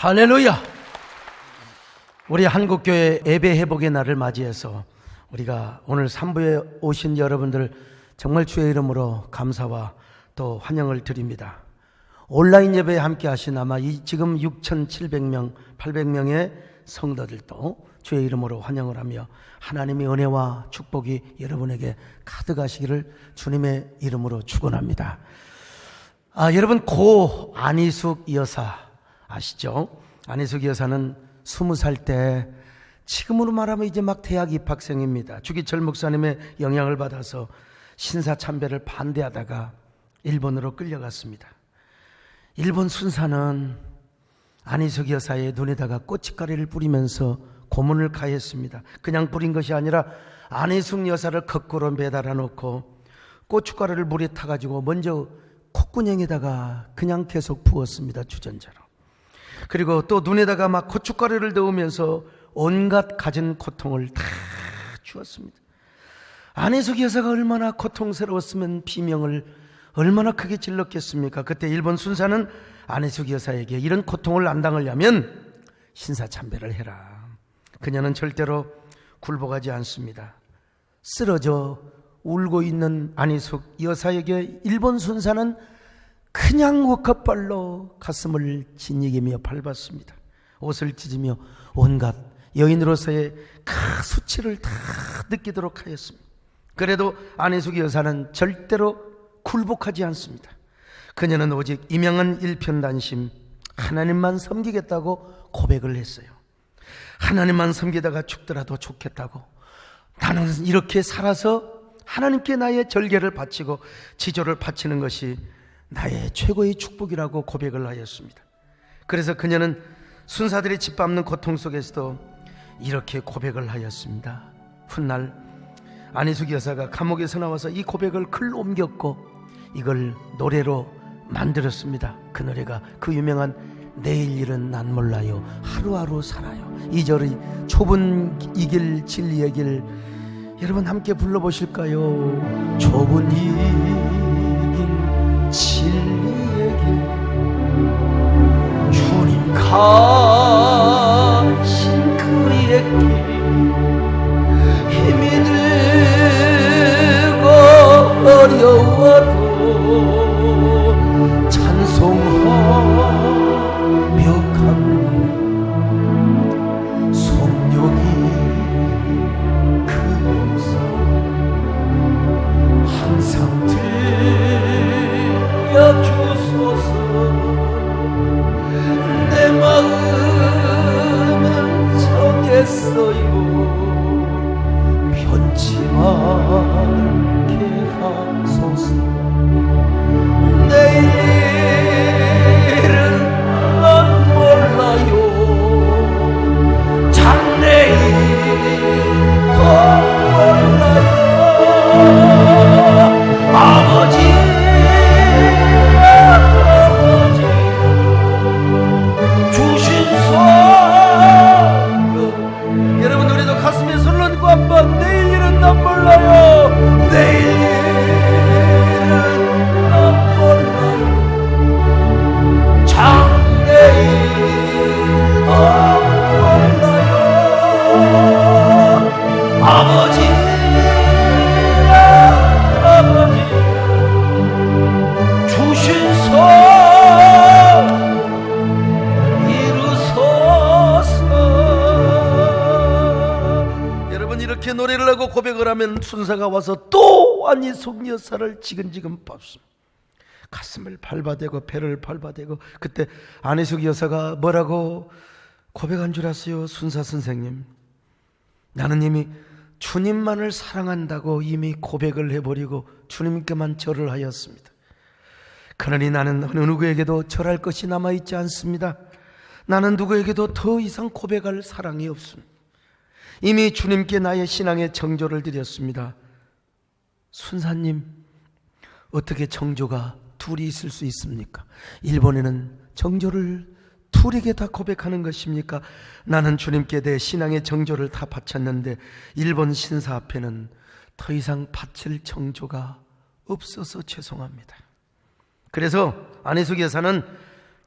할렐루야! 우리 한국교회 예배 회복의 날을 맞이해서 우리가 오늘 3부에 오신 여러분들 정말 주의 이름으로 감사와 또 환영을 드립니다. 온라인 예배에 함께 하신 아마 지금 6,700명, 800명의 성도들도 주의 이름으로 환영을 하며 하나님의 은혜와 축복이 여러분에게 가득하시기를 주님의 이름으로 축원합니다. 여러분, 고 안희숙 여사 아시죠? 안희숙 여사는 20살 때, 지금으로 말하면 이제 막 대학 입학생입니다. 주기철 목사님의 영향을 받아서 신사참배를 반대하다가 일본으로 끌려갔습니다. 일본 순사는 안희숙 여사의 눈에다가 고춧가루를 뿌리면서 고문을 가했습니다. 그냥 뿌린 것이 아니라 안희숙 여사를 거꾸로 매달아 놓고 고춧가루를 물에 타가지고 먼저 콧구멍에다가 그냥 계속 부었습니다. 주전자로. 그리고 또 눈에다가 막 고춧가루를 넣으면서 온갖 갖은 고통을 다 주었습니다. 안희숙 여사가 얼마나 고통스러웠으면 비명을 얼마나 크게 질렀겠습니까? 그때 일본 순사는 안희숙 여사에게 이런 고통을 안 당하려면 신사참배를 해라. 그녀는 절대로 굴복하지 않습니다. 쓰러져 울고 있는 안희숙 여사에게 일본 순사는 그냥 워커발로 가슴을 진이기며 밟았습니다. 옷을 찢으며 온갖 여인으로서의 그 수치를 다 느끼도록 하였습니다. 그래도 안희숙 여사는 절대로 굴복하지 않습니다. 그녀는 오직 이명한 일편단심, 하나님만 섬기겠다고 고백을 했어요. 하나님만 섬기다가 죽더라도 좋겠다고, 나는 이렇게 살아서 하나님께 나의 절개를 바치고 지조를 바치는 것이 나의 최고의 축복이라고 고백을 하였습니다. 그래서 그녀는 순사들이 짓밟는 고통 속에서도 이렇게 고백을 하였습니다. 훗날 안희숙 여사가 감옥에서 나와서 이 고백을 글로 옮겼고 이걸 노래로 만들었습니다. 그 노래가 그 유명한 내일 일은 난 몰라요, 하루하루 살아요. 2절의 좁은 이 길 진리의 길, 여러분 함께 불러보실까요? 좁은 이 길 진리의 길, 주님 가신 그의 길, 힘이 들고 어려워도 찬송하며 가는 성령이 그곳에 항상 들려주소서. 내 마음은 정했어요, 변치 말게 하소서. 내일은 난 몰라요, 장래일도 몰라요. 아버지, 아버지 주신 소원, 여러분 우리도 가슴에 손을 얹고 한번 내일일은 난 몰라요, 내일일은 난 몰라요, 장래일도 몰라요. 아버지, 아버지 주신 소원 이루소서. 여러분, 이렇게 노래를 하고 고백을 하면 순사가 와서 또 안희숙 여사를 지근지근 밟습니다. 가슴을 밟아대고 배를 밟아대고. 그때 안희숙 여사가 뭐라고 고백한 줄 아세요? 순사 선생님, 나는 이미 주님만을 사랑한다고 이미 고백을 해버리고 주님께만 절을 하였습니다. 그러니 나는 어느 누구에게도 절할 것이 남아있지 않습니다. 나는 누구에게도 더 이상 고백할 사랑이 없습니다. 이미 주님께 나의 신앙의 정조를 드렸습니다. 순사님, 어떻게 정조가 둘이 있을 수 있습니까? 일본에는 정조를 둘에게 다 고백하는 것입니까? 나는 주님께 내 신앙의 정조를 다 바쳤는데 일본 신사 앞에는 더 이상 바칠 정조가 없어서 죄송합니다. 그래서 안희숙 여사는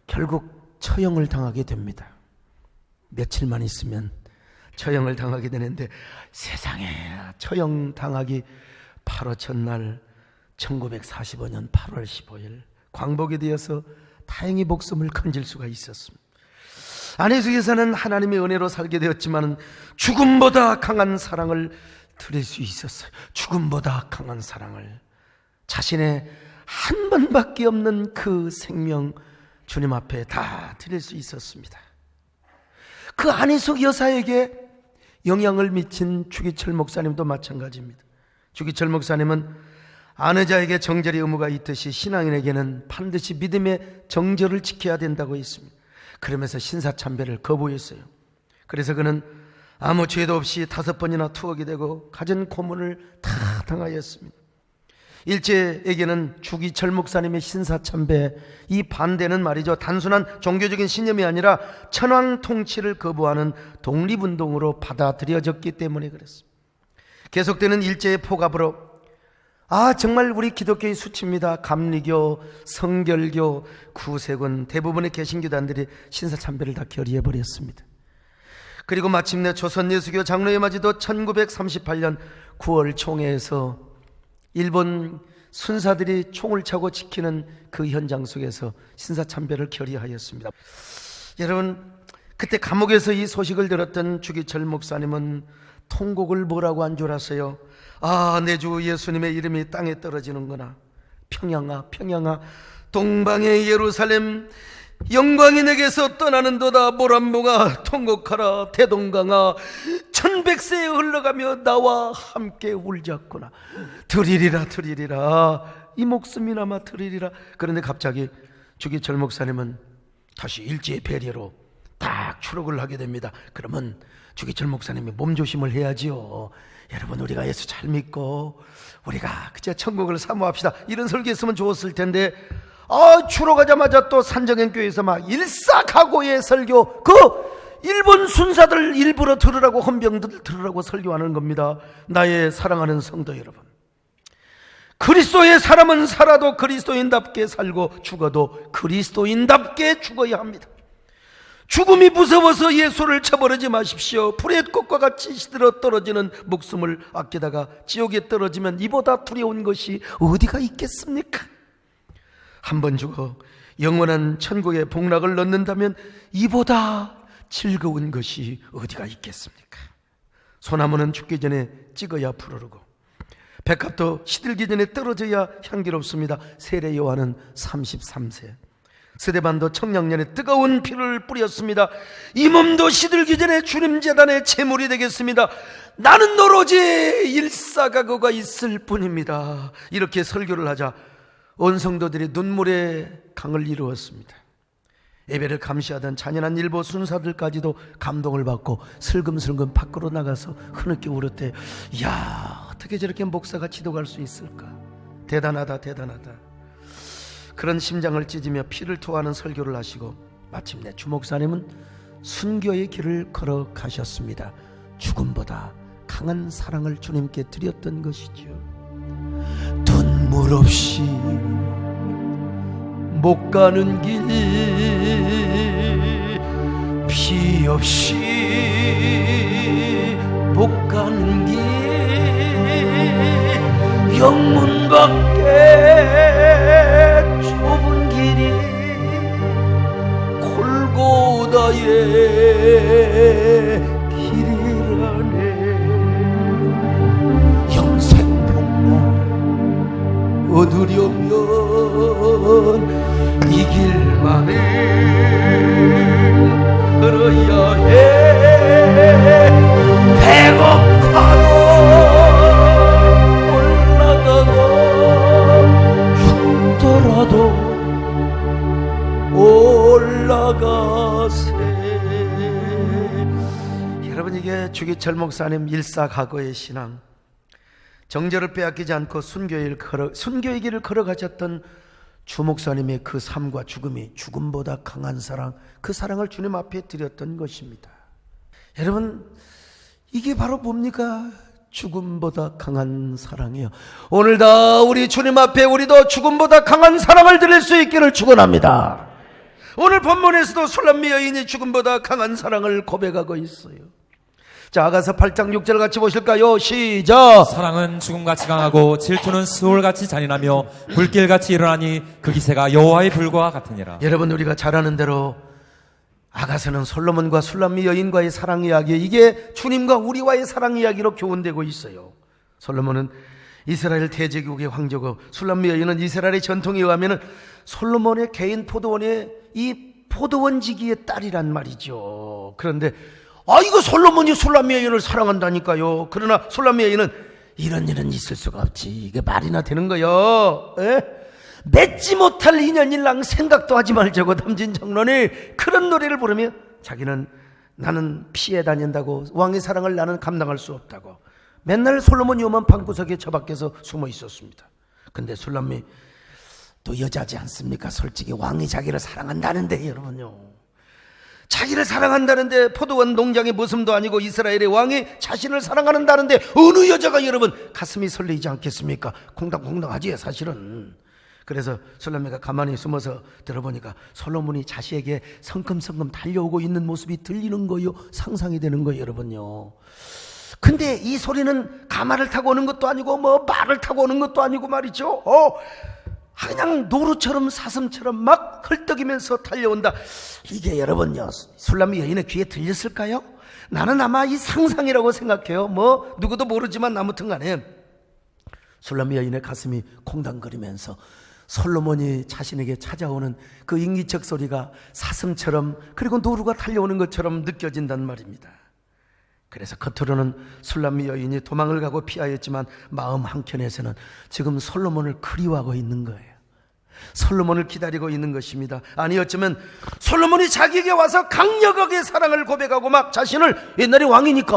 결국 처형을 당하게 됩니다. 며칠만 있으면 처형을 당하게 되는데, 세상에 처형 당하기 바로 전날 1945년 8월 15일 광복이 되어서 다행히 목숨을 건질 수가 있었습니다. 안혜숙에서는 하나님의 은혜로 살게 되었지만 죽음보다 강한 사랑을 드릴 수 있었어요. 죽음보다 강한 사랑을, 자신의 한 번밖에 없는 그 생명 주님 앞에 다 드릴 수 있었습니다. 그 안혜숙 여사에게 영향을 미친 주기철 목사님도 마찬가지입니다. 주기철 목사님은 아내자에게 정절의 의무가 있듯이 신앙인에게는 반드시 믿음의 정절을 지켜야 된다고 했습니다. 그러면서 신사참배를 거부했어요. 그래서 그는 아무 죄도 없이 5번이나 투옥이 되고 갖은 고문을 다 당하였습니다. 일제에게는 주기철 목사님의 신사참배, 이 반대는 말이죠, 단순한 종교적인 신념이 아니라 천황 통치를 거부하는 독립운동으로 받아들여졌기 때문에 그랬습니다. 계속되는 일제의 포갑으로 정말 우리 기독교의 수치입니다. 감리교, 성결교, 구세군 대부분의 개신교단들이 신사참배를 다 결의해버렸습니다. 그리고 마침내 조선예수교 장로의 맞이도 1938년 9월 총회에서 일본 순사들이 총을 차고 지키는 그 현장 속에서 신사참배를 결의하였습니다. 여러분, 그때 감옥에서 이 소식을 들었던 주기철 목사님은 통곡을 뭐라고 한 줄 아세요? 내 주 예수님의 이름이 땅에 떨어지는구나. 평양아, 평양아, 동방의 예루살렘, 영광이 내게서 떠나는도다. 모란봉아, 통곡하라. 대동강아, 1100세에 흘러가며 나와 함께 울자꾸나. 드리리라, 드리리라. 이 목숨이나마 드리리라. 그런데 갑자기 주기철 목사님은 다시 일제의 배려로 딱 추록을 하게 됩니다. 그러면 주기철 목사님이 몸조심을 해야지요. 여러분, 우리가 예수 잘 믿고 우리가 그저 천국을 사모합시다, 이런 설교했으면 좋았을 텐데, 추록하자마자 또 산정행교회에서 막 일사각오의 설교, 그 일본 순사들 일부러 들으라고, 헌병들 들으라고 설교하는 겁니다. 나의 사랑하는 성도 여러분, 그리스도의 사람은 살아도 그리스도인답게 살고 죽어도 그리스도인답게 죽어야 합니다. 죽음이 무서워서 예수를 쳐버리지 마십시오. 불의 꽃과 같이 시들어 떨어지는 목숨을 아끼다가 지옥에 떨어지면 이보다 두려운 것이 어디가 있겠습니까? 한 번 죽어 영원한 천국의 복락을 넣는다면 이보다 즐거운 것이 어디가 있겠습니까? 소나무는 죽기 전에 찍어야 푸르르고 백합도 시들기 전에 떨어져야 향기롭습니다. 세례 요한은 33세, 스데반도 청량년에 뜨거운 피를 뿌렸습니다. 이 몸도 시들기 전에 주님 제단의 제물이 되겠습니다. 나는 오로지 일사각오가 있을 뿐입니다. 이렇게 설교를 하자 온 성도들이 눈물의 강을 이루었습니다. 예배를 감시하던 잔인한 일본 순사들까지도 감동을 받고 슬금슬금 밖으로 나가서 흐느껴 울었대요. 이야, 어떻게 저렇게 목사가 지도갈 수 있을까? 대단하다, 대단하다. 그런 심장을 찢으며 피를 토하는 설교를 하시고 마침내 주 목사님은 순교의 길을 걸어가셨습니다. 죽음보다 강한 사랑을 주님께 드렸던 것이죠. 눈물 없이 못 가는 길, 피 없이 못 가는 길, 영문 밖에 좁은 길이 골고다의 길이라네. 영생 복락 얻으려면 이 길만을 걸어야 해. 배고파도 올라가고 죽더라도 올라가세. 여러분, 이게 주기철 목사님 일사각오의 신앙, 정절을 빼앗기지 않고 순교의 길을 걸어가셨던 주 목사님의 그 삶과 죽음이 죽음보다 강한 사랑, 그 사랑을 주님 앞에 드렸던 것입니다. 여러분, 이게 바로 뭡니까? 죽음보다 강한 사랑이에요. 오늘 다 우리 주님 앞에 우리도 죽음보다 강한 사랑을 드릴 수 있기를 축원합니다. 오늘 본문에서도 술람미 여인이 죽음보다 강한 사랑을 고백하고 있어요. 자, 아가서 8장 6절 같이 보실까요? 시작. 사랑은 죽음같이 강하고 질투는 수월같이 잔인하며 불길같이 일어나니 그 기세가 여호와의 불과 같으니라. 여러분, 우리가 잘 아는 대로 아가서는 솔로몬과 술람미 여인과의 사랑 이야기, 이게 주님과 우리와의 사랑 이야기로 교훈되고 있어요. 솔로몬은 이스라엘 대제국의 황제고 술람미 여인은 이스라엘의 전통에 의하면 솔로몬의 개인 포도원의 이 포도원지기의 딸이란 말이죠. 그런데 이거 솔로몬이 술람미 여인을 사랑한다니까요. 그러나 술람미 여인은 이런 일은 있을 수가 없지, 이게 말이나 되는 거요. 맺지 못할 인연일랑 생각도 하지 말자고 담진 장로는 그런 노래를 부르며 자기는 나는 피해 다닌다고, 왕의 사랑을 나는 감당할 수 없다고 맨날 솔로몬이 오면 방구석에 처박혀서 숨어 있었습니다. 근데 술람미 또 여자지 않습니까? 솔직히 왕이 자기를 사랑한다는데, 여러분요, 자기를 사랑한다는데 포도원 농장의 모습도 아니고 이스라엘의 왕이 자신을 사랑한다는데 어느 여자가 여러분 가슴이 설레지 않겠습니까? 콩당콩당하지 사실은. 그래서 술람미가 가만히 숨어서 들어보니까 솔로몬이 자신에게 성큼성큼 달려오고 있는 모습이 들리는 거요, 상상이 되는 거예요, 여러분요. 근데 이 소리는 가마를 타고 오는 것도 아니고 말을 타고 오는 것도 아니고 말이죠. 그냥 노루처럼 사슴처럼 막 헐떡이면서 달려온다. 이게 여러분요, 술람미 여인의 귀에 들렸을까요? 나는 아마 이 상상이라고 생각해요. 누구도 모르지만 아무튼 간에 술람미 여인의 가슴이 콩당거리면서 솔로몬이 자신에게 찾아오는 그 인기척 소리가 사슴처럼 그리고 노루가 달려오는 것처럼 느껴진단 말입니다. 그래서 겉으로는 술람미 여인이 도망을 가고 피하였지만 마음 한켠에서는 지금 솔로몬을 그리워하고 있는 거예요. 솔로몬을 기다리고 있는 것입니다. 아니, 어쩌면 솔로몬이 자기에게 와서 강력하게 사랑을 고백하고 막 자신을, 옛날에 왕이니까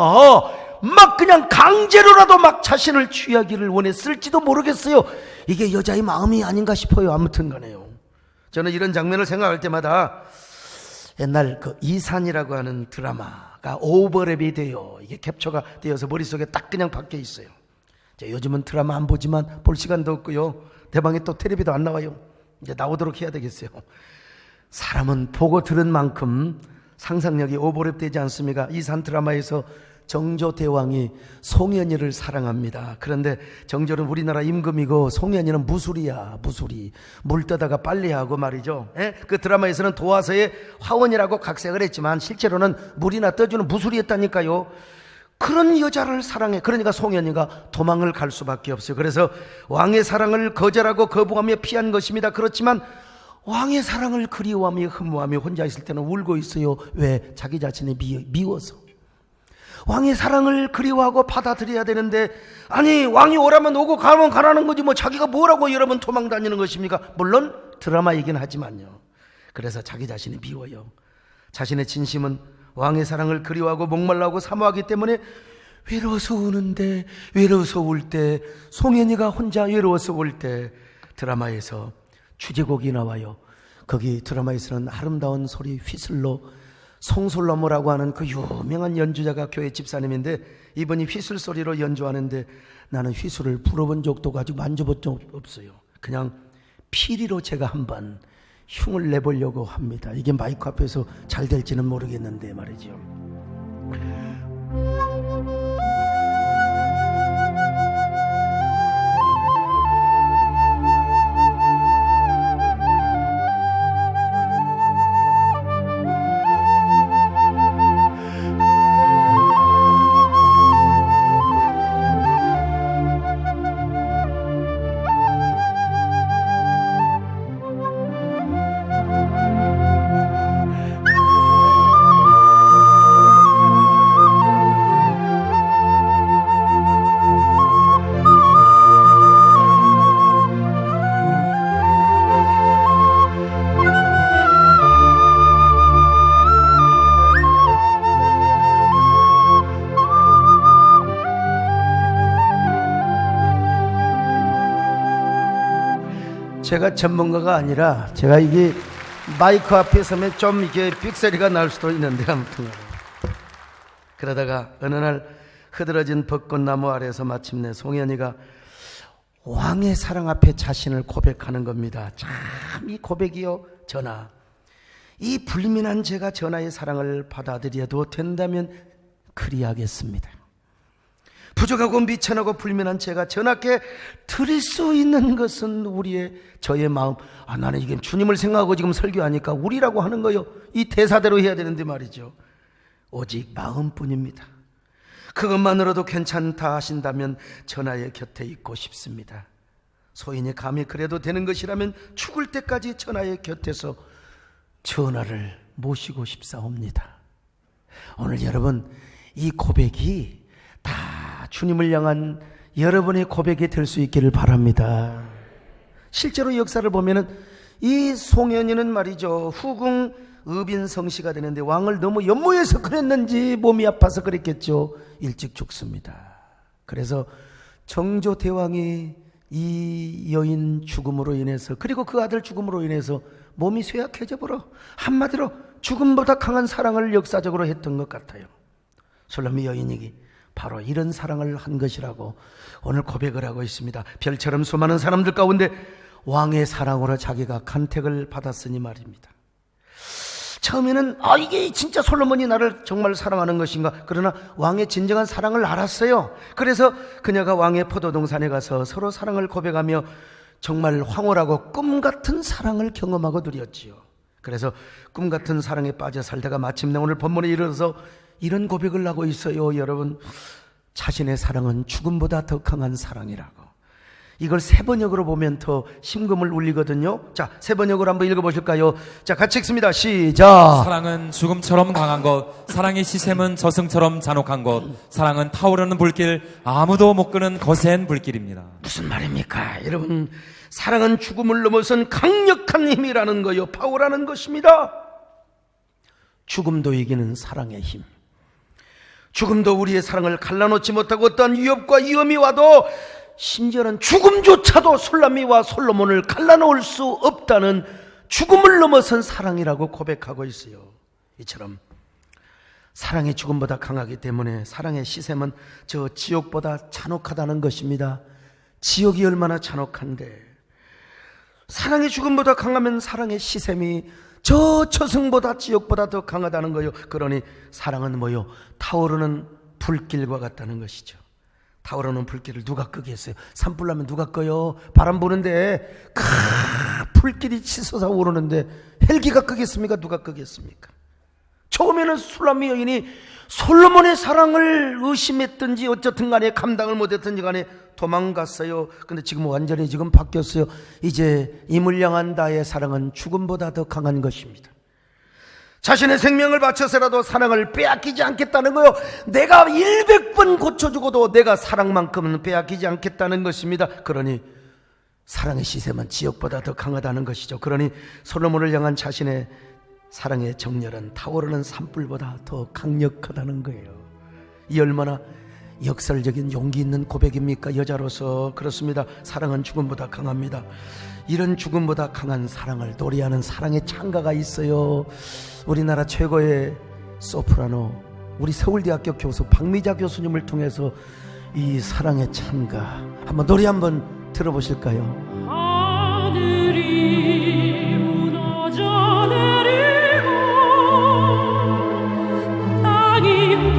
막 그냥 강제로라도 막 자신을 취하기를 원했을지도 모르겠어요. 이게 여자의 마음이 아닌가 싶어요. 아무튼 간에요. 저는 이런 장면을 생각할 때마다 옛날 그 이산이라고 하는 드라마가 오버랩이 돼요. 이게 캡처가 되어서 머릿속에 딱 그냥 박혀 있어요. 요즘은 드라마 안 보지만 볼 시간도 없고요. 대방에 또 텔레비도 안 나와요. 이제 나오도록 해야 되겠어요. 사람은 보고 들은 만큼 상상력이 오버랩 되지 않습니까? 이산 드라마에서 정조 대왕이 송현이를 사랑합니다. 그런데 정조는 우리나라 임금이고 송현이는 무술이야, 무술이. 물 떠다가 빨래하고 말이죠. 그 드라마에서는 도화서에 화원이라고 각색을 했지만 실제로는 물이나 떠주는 무술이었다니까요. 그런 여자를 사랑해. 그러니까 송현이가 도망을 갈 수밖에 없어요. 그래서 왕의 사랑을 거절하고 거부하며 피한 것입니다. 그렇지만 왕의 사랑을 그리워하며 흠모하며 혼자 있을 때는 울고 있어요. 왜? 자기 자신이 미워서. 왕의 사랑을 그리워하고 받아들여야 되는데, 아니 왕이 오라면 오고 가면 가라는 거지 자기가 뭐라고 여러분 도망 다니는 것입니까? 물론 드라마이긴 하지만요. 그래서 자기 자신이 미워요. 자신의 진심은 왕의 사랑을 그리워하고 목말라하고 사모하기 때문에 외로워서 우는데, 외로워서 울 때, 송현이가 혼자 외로워서 울 때 드라마에서 주제곡이 나와요. 거기 드라마에서는 아름다운 소리 휘슬로, 송솔로모라고 하는 그 유명한 연주자가 교회 집사님인데 이분이 휘슬 소리로 연주하는데 나는 휘슬을 불어본 적도 가지고 만져본 적 없어요. 그냥 피리로 제가 한번 흉을 내보려고 합니다. 이게 마이크 앞에서 잘 될지는 모르겠는데 말이죠. 제가 전문가가 아니라 제가 이게 마이크 앞에 서면 좀 이게 삑사리가 날 수도 있는데 아무튼 그러다가 어느 날 흐드러진 벚꽃나무 아래에서 마침내 송현이가 왕의 사랑 앞에 자신을 고백하는 겁니다. 참 이 고백이요, 전하, 이 불민한 제가 전하의 사랑을 받아들여도 된다면 그리하겠습니다. 부족하고 미천하고 불민한 제가 전하께 드릴 수 있는 것은 저의 마음. 나는 이게 주님을 생각하고 지금 설교하니까 우리라고 하는 거요. 이 대사대로 해야 되는데 말이죠. 오직 마음뿐입니다. 그것만으로도 괜찮다 하신다면 전하의 곁에 있고 싶습니다. 소인이 감히 그래도 되는 것이라면 죽을 때까지 전하의 곁에서 전하를 모시고 싶사옵니다. 오늘 여러분, 이 고백이 다 주님을 향한 여러분의 고백이 될 수 있기를 바랍니다. 실제로 역사를 보면은 이 송현이는 말이죠, 후궁 의빈성씨가 되는데 왕을 너무 연모해서 그랬는지 몸이 아파서 그랬겠죠. 일찍 죽습니다. 그래서 정조대왕이 이 여인 죽음으로 인해서, 그리고 그 아들 죽음으로 인해서 몸이 쇠약해져 버려 한마디로 죽음보다 강한 사랑을 역사적으로 했던 것 같아요. 솔로몬 여인이 바로 이런 사랑을 한 것이라고 오늘 고백을 하고 있습니다. 별처럼 수많은 사람들 가운데 왕의 사랑으로 자기가 간택을 받았으니 말입니다. 처음에는 이게 진짜 솔로몬이 나를 정말 사랑하는 것인가? 그러나 왕의 진정한 사랑을 알았어요. 그래서 그녀가 왕의 포도동산에 가서 서로 사랑을 고백하며 정말 황홀하고 꿈같은 사랑을 경험하고 누렸지요. 그래서 꿈같은 사랑에 빠져 살다가 마침내 오늘 본문에 이르러서 이런 고백을 하고 있어요. 여러분, 자신의 사랑은 죽음보다 더 강한 사랑이라고. 이걸 세번역으로 보면 더 심금을 울리거든요. 자, 세번역으로 한번 읽어보실까요? 자, 같이 읽습니다. 시작. 사랑은 죽음처럼 강한 것, 사랑의 시샘은 저승처럼 잔혹한 것, 사랑은 타오르는 불길, 아무도 못 끄는 거센 불길입니다. 무슨 말입니까? 여러분, 사랑은 죽음을 넘어선 강력한 힘이라는 거요, 파워라는 것입니다. 죽음도 이기는 사랑의 힘. 죽음도 우리의 사랑을 갈라놓지 못하고 어떠한 위협과 위험이 와도, 심지어는 죽음조차도 술람미와 솔로몬을 갈라놓을 수 없다는 죽음을 넘어선 사랑이라고 고백하고 있어요. 이처럼 사랑이 죽음보다 강하기 때문에 사랑의 시샘은 저 지옥보다 잔혹하다는 것입니다. 지옥이 얼마나 잔혹한데, 사랑이 죽음보다 강하면 사랑의 시샘이 저 저승보다 지옥보다 더 강하다는 거요. 그러니 사랑은 뭐요? 타오르는 불길과 같다는 것이죠. 타오르는 불길을 누가 끄겠어요? 산불 나면 누가 꺼요? 바람 부는데 불길이 치솟아 오르는데 헬기가 끄겠습니까? 누가 끄겠습니까? 처음에는 술람미 여인이 솔로몬의 사랑을 의심했든지 어쨌든 간에 감당을 못했든지 간에 도망갔어요. 근데 지금 완전히 지금 바뀌었어요. 이제 임을 향한 나의 사랑은 죽음보다 더 강한 것입니다. 자신의 생명을 바쳐서라도 사랑을 빼앗기지 않겠다는 거요. 내가 100번 고쳐주고도 내가 사랑만큼은 빼앗기지 않겠다는 것입니다. 그러니 사랑의 시샘은 지옥보다 더 강하다는 것이죠. 그러니 솔로몬을 향한 자신의 사랑의 정열은 타오르는 산불보다 더 강력하다는 거예요. 이 얼마나 역설적인 용기 있는 고백입니까? 여자로서. 그렇습니다. 사랑은 죽음보다 강합니다. 이런 죽음보다 강한 사랑을 노래하는 사랑의 찬가가 있어요. 우리나라 최고의 소프라노, 우리 서울대학교 교수 박미자 교수님을 통해서 이 사랑의 찬가 한번 노래 한번 들어보실까요? 하늘이 무너져 내리고 땅이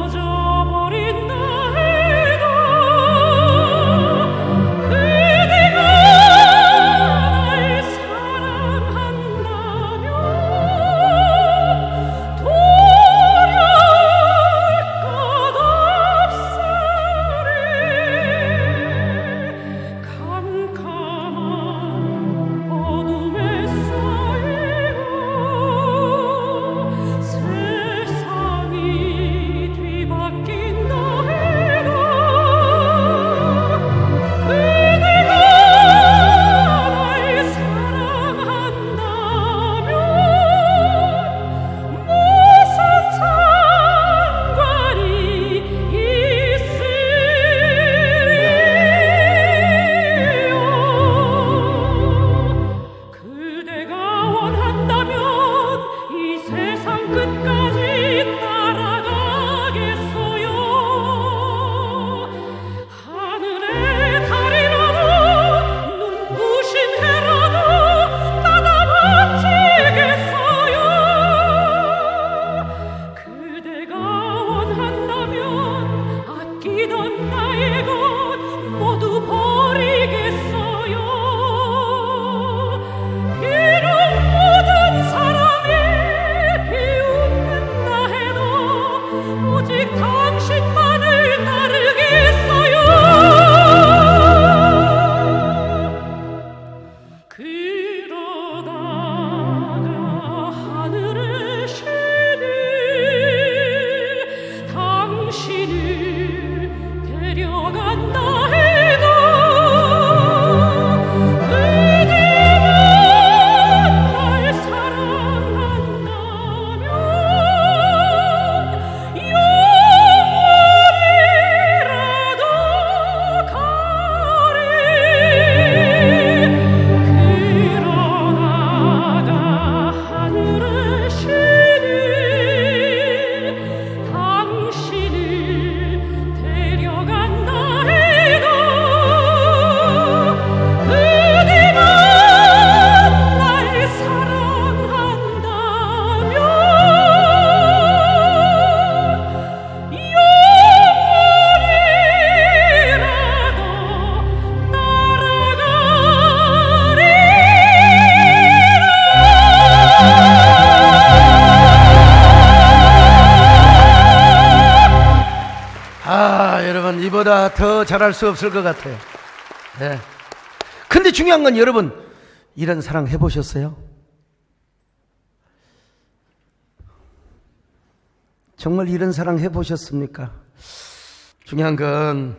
꺼져버린다 해도 그대가 날 사랑한다면 두려울 것 없으리 캄캄 지금보다 더 잘할 수 없을 것 같아요. 네. 근데 중요한 건 여러분, 이런 사랑 해보셨어요? 정말 이런 사랑 해보셨습니까? 중요한 건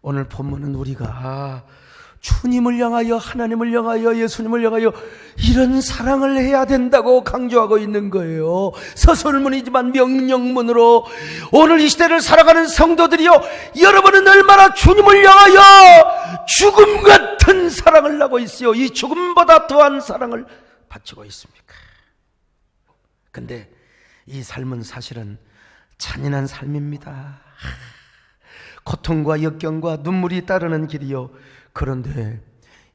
오늘 본문은 우리가 주님을 향하여, 하나님을 향하여, 예수님을 향하여 이런 사랑을 해야 된다고 강조하고 있는 거예요. 서술문이지만 명령문으로 오늘 이 시대를 살아가는 성도들이요, 여러분은 얼마나 주님을 향하여 죽음 같은 사랑을 하고 있어요. 이 죽음보다 더한 사랑을 바치고 있습니까? 근데 이 삶은 사실은 잔인한 삶입니다. 고통과 역경과 눈물이 따르는 길이요. 그런데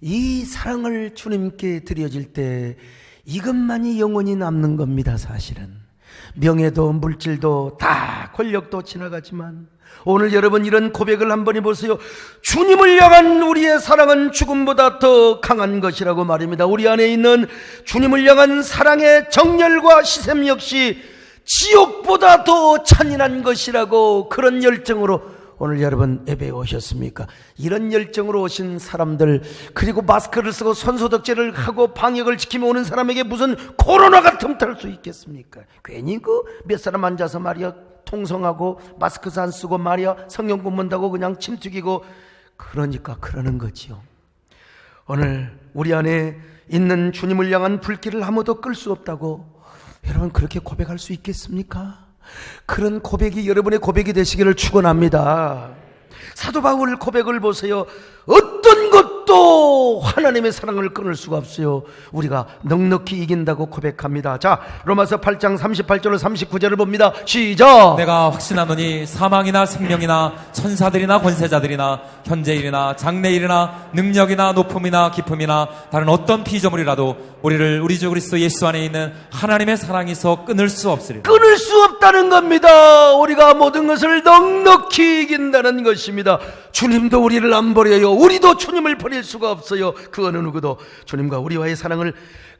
이 사랑을 주님께 드려질 때 이것만이 영원히 남는 겁니다. 사실은 명예도 물질도 다, 권력도 지나가지만 오늘 여러분 이런 고백을 한번 해보세요. 주님을 향한 우리의 사랑은 죽음보다 더 강한 것이라고 말입니다. 우리 안에 있는 주님을 향한 사랑의 정열과 시샘 역시 지옥보다 더 잔인한 것이라고, 그런 열정으로 오늘 여러분 예배에 오셨습니까? 이런 열정으로 오신 사람들, 그리고 마스크를 쓰고 손소독제를 하고 방역을 지키며 오는 사람에게 무슨 코로나가 틈탈 수 있겠습니까? 괜히 그 몇 사람 앉아서 말이야 통성하고 마스크 안 쓰고 말이야 성경 공부한다고 그냥 침 튀기고, 그러니까 그러는 거지요. 오늘 우리 안에 있는 주님을 향한 불길을 아무도 끌 수 없다고 여러분 그렇게 고백할 수 있겠습니까? 그런 고백이 여러분의 고백이 되시기를 축원합니다. 사도 바울 고백을 보세요. 어떤 것도 하나님의 사랑을 끊을 수가 없어요. 우리가 넉넉히 이긴다고 고백합니다. 자, 로마서 8장 38절로 39절을 봅니다. 시작. 내가 확신하노니 사망이나 생명이나 천사들이나 권세자들이나 현재일이나 장래일이나 능력이나 높음이나 깊음이나 다른 어떤 피조물이라도 우리를 우리 주 그리스도 예수 안에 있는 하나님의 사랑에서 끊을 수 없으리라. 끊을 수 없다는 겁니다. 우리가 모든 것을 넉넉히 이긴다는 것입니다. 주님도 우리를 안 버려요. 우리도 주님을 버릴 수가 없어요. 그 어느 누구도 주님과 우리와의 사랑을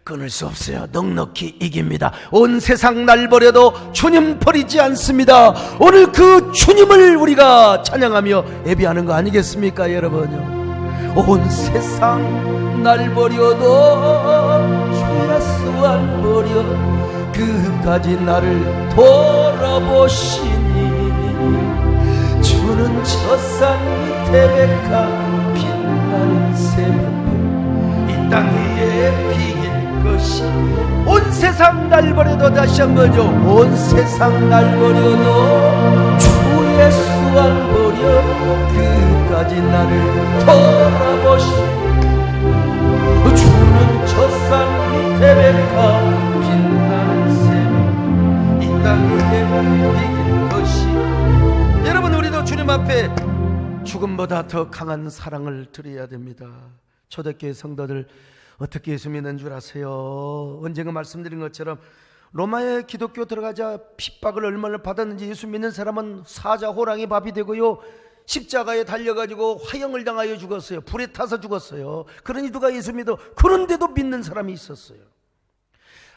끊을 수 없어요. 넉넉히 이깁니다. 온 세상 날 버려도 주님 버리지 않습니다. 오늘 그 주님을 우리가 찬양하며 예배하는 거 아니겠습니까, 여러분요? 온 세상 날 버려도 주 예수 안 버려 그까지 나를 돌아보시니 주는 저 산 밑에 백합 빛나는 새벽별 이 땅 위에 비길 것이 온 세상 날 버려도 다시 한번요 온 세상 날 버려도 주 예수 안 버려 그까지 나를 돌아보시니 주는 저 산 밑에 백합 빛나는 새벽 이 땅 위에 비길 것이. 여러분 우리도 주님 앞에 죽음보다 더 강한 사랑을 드려야 됩니다. 초대교회 성도들 어떻게 예수 믿는 줄 아세요? 언젠가 말씀드린 것처럼 로마의 기독교 들어가자 핍박을 얼마나 받았는지 예수 믿는 사람은 사자 호랑이 밥이 되고요 십자가에 달려가지고 화형을 당하여 죽었어요. 불에 타서 죽었어요. 그러니 누가 예수 믿어? 그런데도 믿는 사람이 있었어요.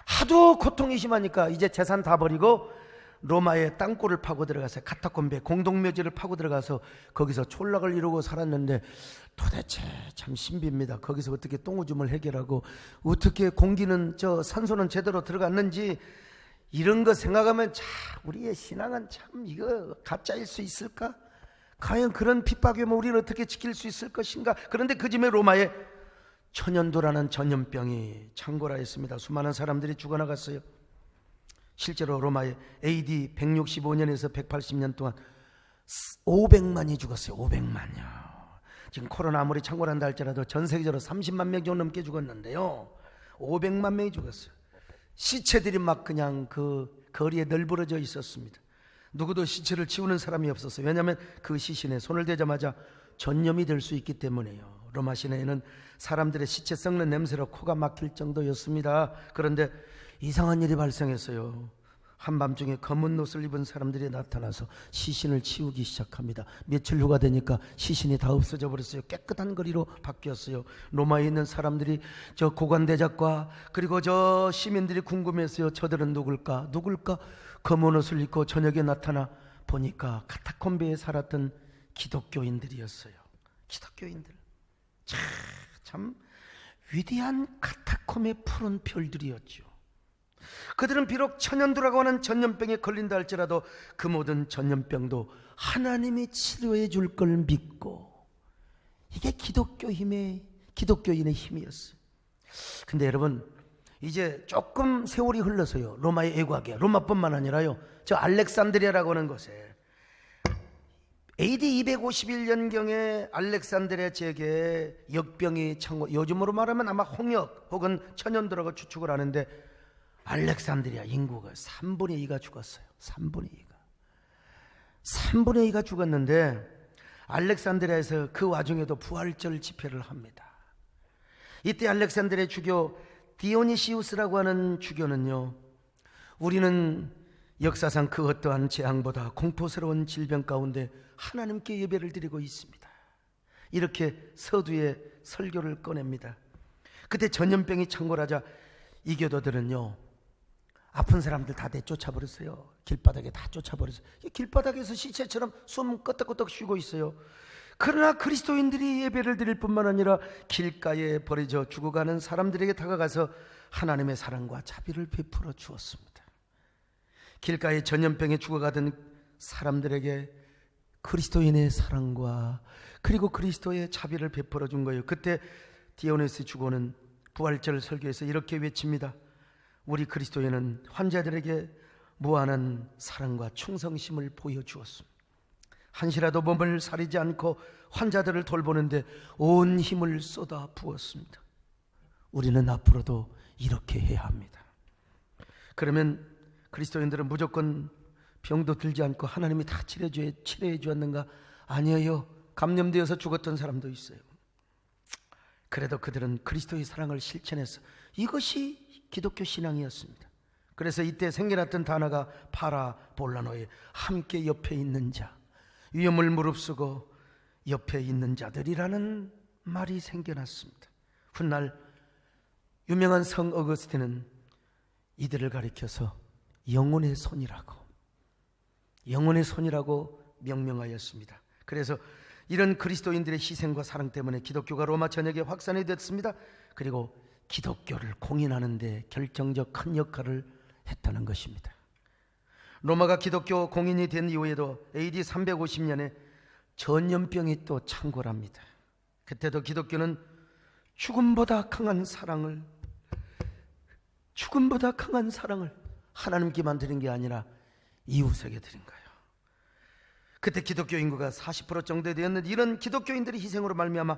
하도 고통이 심하니까 이제 재산 다 버리고 로마의 땅굴을 파고 들어가서 카타콤베 공동묘지를 파고 들어가서 거기서 촌락을 이루고 살았는데 도대체 참 신비입니다. 거기서 어떻게 똥오줌을 해결하고 어떻게 공기는 저 산소는 제대로 들어갔는지 이런 거 생각하면 참 우리의 신앙은 참 이거 가짜일 수 있을까? 과연 그런 핍박이면 우리를 어떻게 지킬 수 있을 것인가? 그런데 그 즈음에 로마에 천연도라는 전염병이 창궐하였습니다. 수많은 사람들이 죽어나갔어요. 실제로 로마에 AD 165년에서 180년 동안 500만이 죽었어요. 500만요. 지금 코로나 아무리 창궐한다 할지라도 전 세계적으로 30만 명 정도 넘게 죽었는데요 500만 명이 죽었어요. 시체들이 막 그냥 그 거리에 널브러져 있었습니다. 누구도 시체를 치우는 사람이 없었어요. 왜냐하면 그 시신에 손을 대자마자 전염이 될 수 있기 때문에요. 로마 시내에는 사람들의 시체 썩는 냄새로 코가 막힐 정도였습니다. 그런데 이상한 일이 발생했어요. 한밤중에 검은 옷을 입은 사람들이 나타나서 시신을 치우기 시작합니다. 며칠 후가 되니까 시신이 다 없어져 버렸어요. 깨끗한 거리로 바뀌었어요. 로마에 있는 사람들이 저 고관대작과 그리고 저 시민들이 궁금했어요. 저들은 누굴까? 누굴까? 검은 옷을 입고 저녁에 나타나 보니까 카타콤베에 살았던 기독교인들이었어요. 기독교인들. 참 위대한 카타콤의 푸른 별들이었죠. 그들은 비록 천연두라고 하는 전염병에 걸린다 할지라도 그 모든 전염병도 하나님이 치료해 줄 걸 믿고, 이게 기독교인의 힘이었어요. 근데 여러분, 이제 조금 세월이 흘러서요, 로마의 애곽에, 로마뿐만 아니라요, 저 알렉산드리아라고 하는 곳에 AD 251년경에 알렉산드리아 지역에 역병이 창고, 요즘으로 말하면 아마 홍역 혹은 천연두라고 추측을 하는데, 알렉산드리아 인구가 3분의 2가 죽었어요. 3분의 2가 죽었는데, 알렉산드리아에서 그 와중에도 부활절 집회를 합니다. 이때 알렉산드리아 주교 디오니시우스라고 하는 주교는요, 우리는 역사상 그 어떠한 재앙보다 공포스러운 질병 가운데 하나님께 예배를 드리고 있습니다, 이렇게 서두에 설교를 꺼냅니다. 그때 전염병이 창궐하자 이 교도들은요, 아픈 사람들 다 내쫓아버렸어요. 길바닥에 다 쫓아버렸어요. 길바닥에서 시체처럼 숨 끄떡끄떡 쉬고 있어요. 그러나 그리스도인들이 예배를 드릴 뿐만 아니라 길가에 버려져 죽어가는 사람들에게 다가가서 하나님의 사랑과 자비를 베풀어 주었습니다. 길가에 전염병에 죽어가던 사람들에게 그리스도인의 사랑과 그리고 그리스도의 자비를 베풀어 준 거예요. 그때 디오니스 주교는 부활절 설교에서 이렇게 외칩니다. 우리 그리스도인은 환자들에게 무한한 사랑과 충성심을 보여주었습니다. 한시라도 몸을 사리지 않고 환자들을 돌보는데 온 힘을 쏟아 부었습니다. 우리는 앞으로도 이렇게 해야 합니다. 그러면 그리스도인들은 무조건 병도 들지 않고 하나님이 다 치료해 주었는가? 아니에요. 감염되어서 죽었던 사람도 있어요. 그래도 그들은 그리스도의 사랑을 실천해서, 이것이 기독교 신앙이었습니다. 그래서 이때 생겨났던 단어가 파라볼라노에 함께 옆에 있는 자, 위험을 무릅쓰고 옆에 있는 자들이라는 말이 생겨났습니다. 훗날 유명한 성 어거스틴은 이들을 가리켜서 영혼의 손이라고 명명하였습니다. 그래서 이런 그리스도인들의 희생과 사랑 때문에 기독교가 로마 전역에 확산이 됐습니다. 그리고 기독교를 공인하는 데 결정적 큰 역할을 했다는 것입니다. 로마가 기독교 공인이 된 이후에도 AD 350년에 전염병이 또 창궐합니다. 그때도 기독교는 죽음보다 강한 사랑을 하나님께만 드린 게 아니라 이웃에게 드린 거예요. 그때 기독교 인구가 40% 정도 되었는데, 이런 기독교인들의 희생으로 말미암아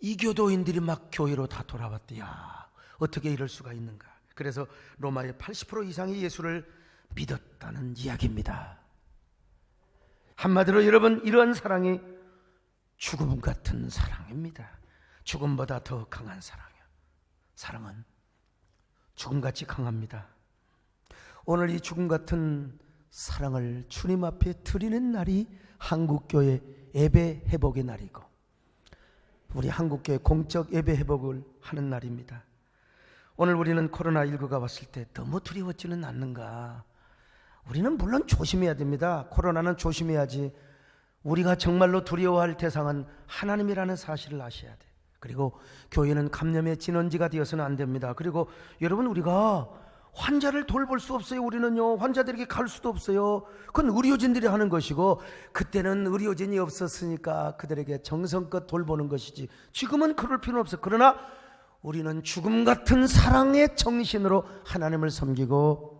이교도인들이 막 교회로 다 돌아왔대. 야, 어떻게 이럴 수가 있는가? 그래서 로마의 80% 이상이 예수를 믿었다는 이야기입니다. 한마디로 여러분, 이러한 사랑이 죽음 같은 사랑입니다. 죽음보다 더 강한 사랑이요. 사랑은 죽음같이 강합니다. 오늘 이 죽음 같은 사랑을 주님 앞에 드리는 날이 한국교회 예배 회복의 날이고, 우리 한국교회 공적 예배 회복을 하는 날입니다. 오늘 우리는 코로나19가 왔을 때 너무 두려웠지는 않는가? 우리는 물론 조심해야 됩니다. 코로나는 조심해야지. 우리가 정말로 두려워할 대상은 하나님이라는 사실을 아셔야 돼. 그리고 교회는 감염의 진원지가 되어서는 안 됩니다. 그리고 여러분, 우리가 환자를 돌볼 수 없어요. 우리는요, 환자들에게 갈 수도 없어요. 그건 의료진들이 하는 것이고, 그때는 의료진이 없었으니까 그들에게 정성껏 돌보는 것이지, 지금은 그럴 필요는 없어요. 그러나 우리는 죽음 같은 사랑의 정신으로 하나님을 섬기고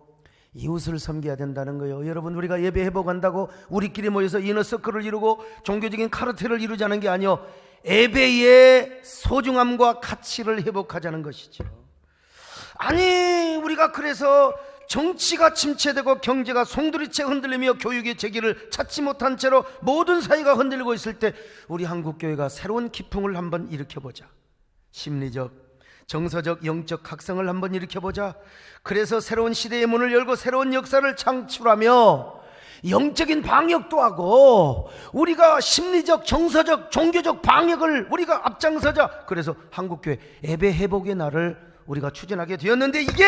이웃을 섬겨야 된다는 거예요. 여러분, 우리가 예배 회복한다고 우리끼리 모여서 이너서클을 이루고 종교적인 카르텔을 이루자는 게 아니요, 예배의 소중함과 가치를 회복하자는 것이죠. 아니, 우리가 그래서 정치가 침체되고 경제가 송두리째 흔들리며 교육의 재기를 찾지 못한 채로 모든 사회가 흔들리고 있을 때 우리 한국교회가 새로운 기풍을 한번 일으켜보자. 심리적, 정서적, 영적 각성을 한번 일으켜보자. 그래서 새로운 시대의 문을 열고 새로운 역사를 창출하며 영적인 방역도 하고, 우리가 심리적, 정서적, 종교적 방역을 우리가 앞장서자. 그래서 한국교회 예배 회복의 날을 우리가 추진하게 되었는데, 이게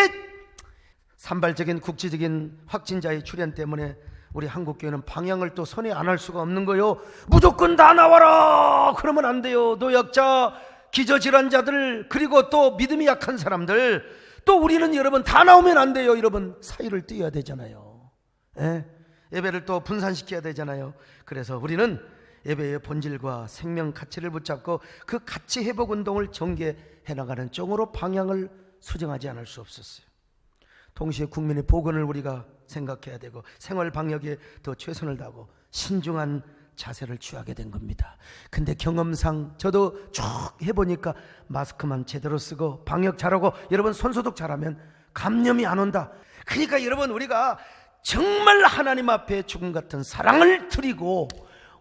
산발적인 국제적인 확진자의 출현 때문에 우리 한국교회는 방향을 또 선회 안 할 수가 없는 거요. 무조건 다 나와라 그러면 안 돼요. 노약자, 기저질환자들, 그리고 또 믿음이 약한 사람들, 또 우리는 여러분 다 나오면 안 돼요. 여러분 사이를 띄어야 되잖아요. 예배를 또 분산시켜야 되잖아요. 그래서 우리는 예배의 본질과 생명 가치를 붙잡고 그 가치 회복 운동을 전개해 나가는 쪽으로 방향을 수정하지 않을 수 없었어요. 동시에 국민의 복원을 우리가 생각해야 되고 생활 방역에 더 최선을 다하고 신중한 자세를 취하게 된 겁니다. 근데 경험상 저도 쭉 해보니까 마스크만 제대로 쓰고 방역 잘하고 여러분 손소독 잘하면 감염이 안 온다. 그러니까 여러분 우리가 정말 하나님 앞에 죽음 같은 사랑을 드리고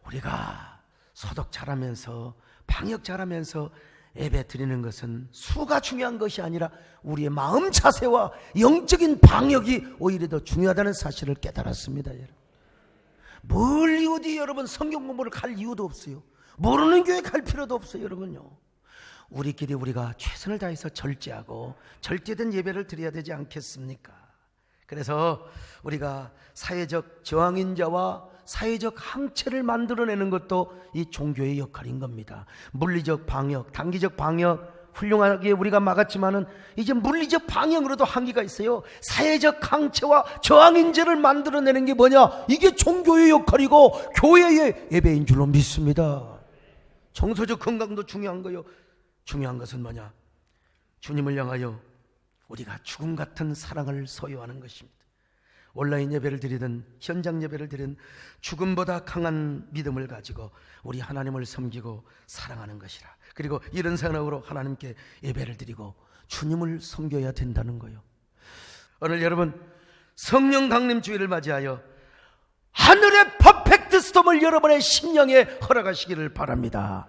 우리가 소독 잘하면서 방역 잘하면서 예배 드리는 것은 수가 중요한 것이 아니라 우리의 마음 자세와 영적인 방역이 오히려 더 중요하다는 사실을 깨달았습니다. 여러분 멀리 어디 여러분 성경 공부를 갈 이유도 없어요. 모르는 교회 갈 필요도 없어요. 여러분요, 우리끼리 우리가 최선을 다해서 절제하고 절제된 예배를 드려야 되지 않겠습니까? 그래서 우리가 사회적 저항인자와 사회적 항체를 만들어내는 것도 이 종교의 역할인 겁니다. 물리적 방역, 단기적 방역 훌륭하게 우리가 막았지만은 이제 물리적 방역으로도 한계가 있어요. 사회적 항체와 저항인재를 만들어내는 게 뭐냐? 이게 종교의 역할이고 교회의 예배인 줄로 믿습니다. 정서적 건강도 중요한 거요. 중요한 것은 뭐냐? 주님을 향하여 우리가 죽음 같은 사랑을 소유하는 것입니다. 온라인 예배를 드리든 현장 예배를 드리든 죽음보다 강한 믿음을 가지고 우리 하나님을 섬기고 사랑하는 것이라. 그리고 이런 생각으로 하나님께 예배를 드리고 주님을 섬겨야 된다는 거예요. 오늘 여러분 성령 강림 주일을 맞이하여 하늘의 퍼펙트 스톰을 여러분의 심령에 허락하시기를 바랍니다.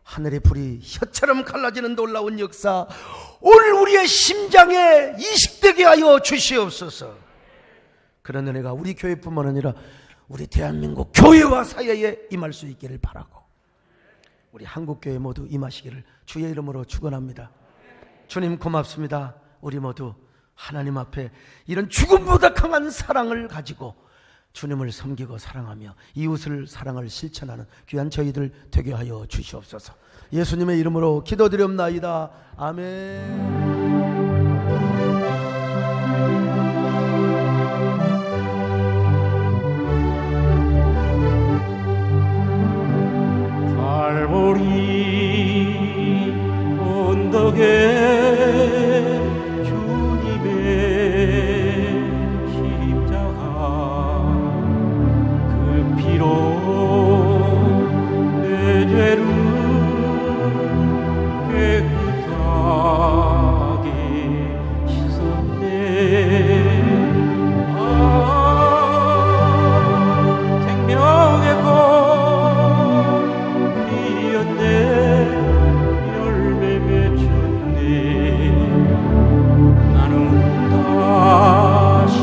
하늘의 불이 혀처럼 갈라지는 놀라운 역사 오늘 우리의 심장에 이식되게 하여 주시옵소서. 그런 은혜가 우리 교회뿐만 아니라 우리 대한민국 교회와 사회에 임할 수 있기를 바라고 우리 한국교회 모두 임하시기를 주의 이름으로 축원합니다. 주님 고맙습니다. 우리 모두 하나님 앞에 이런 죽음보다 강한 사랑을 가지고 주님을 섬기고 사랑하며 이웃을 사랑을 실천하는 귀한 저희들 되게 하여 주시옵소서. 예수님의 이름으로 기도드리옵나이다. 아멘. 갈보리 언덕에 주님의 십자가 그 피로 내 죄를 깨끗하게 씻었네. 생명의 꽃 열매 맺혔네. 나는 다시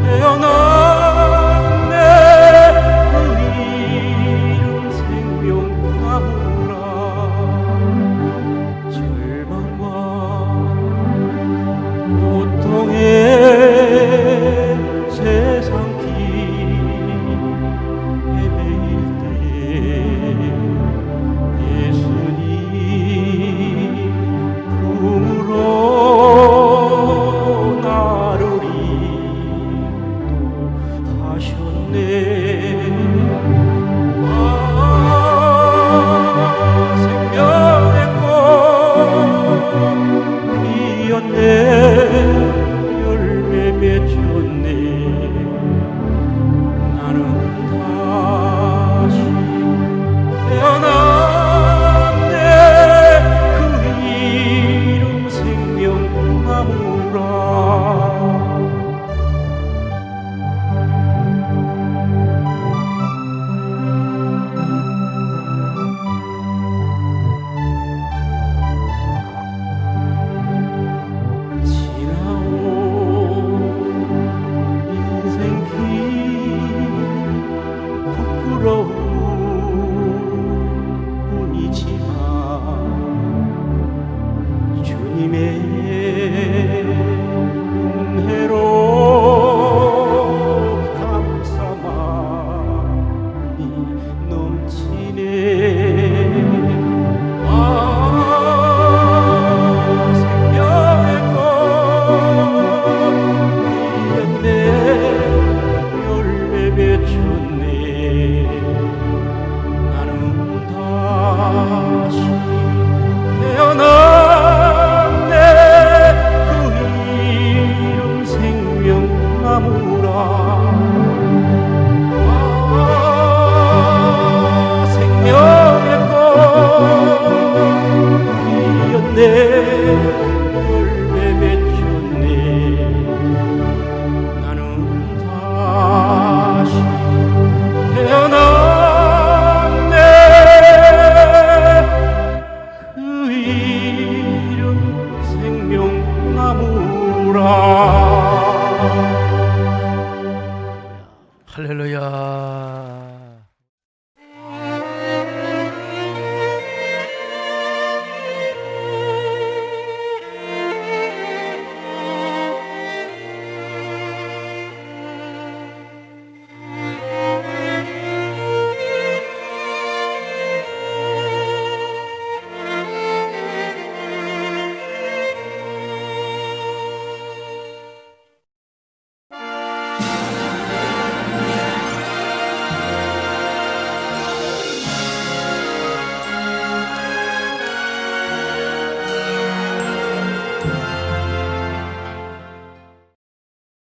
태어났네. 그 이름 생명나무라. 절망과 고통의 세상 길 헤매일 때에 예수님 품으로 나를 인도하셨네. 생명의 꽃 피었네. 열매 맺혔네. 나는 다시 태어났네. 그 이름 생명나무라. 맺혔네. 나는 다시 태어났네. 그 이름 생명나무라. 생명의 꽃이었네. 열매 맺혔네. 나는 다시 태어났네. 그 이름 생명나무라. 할렐루야.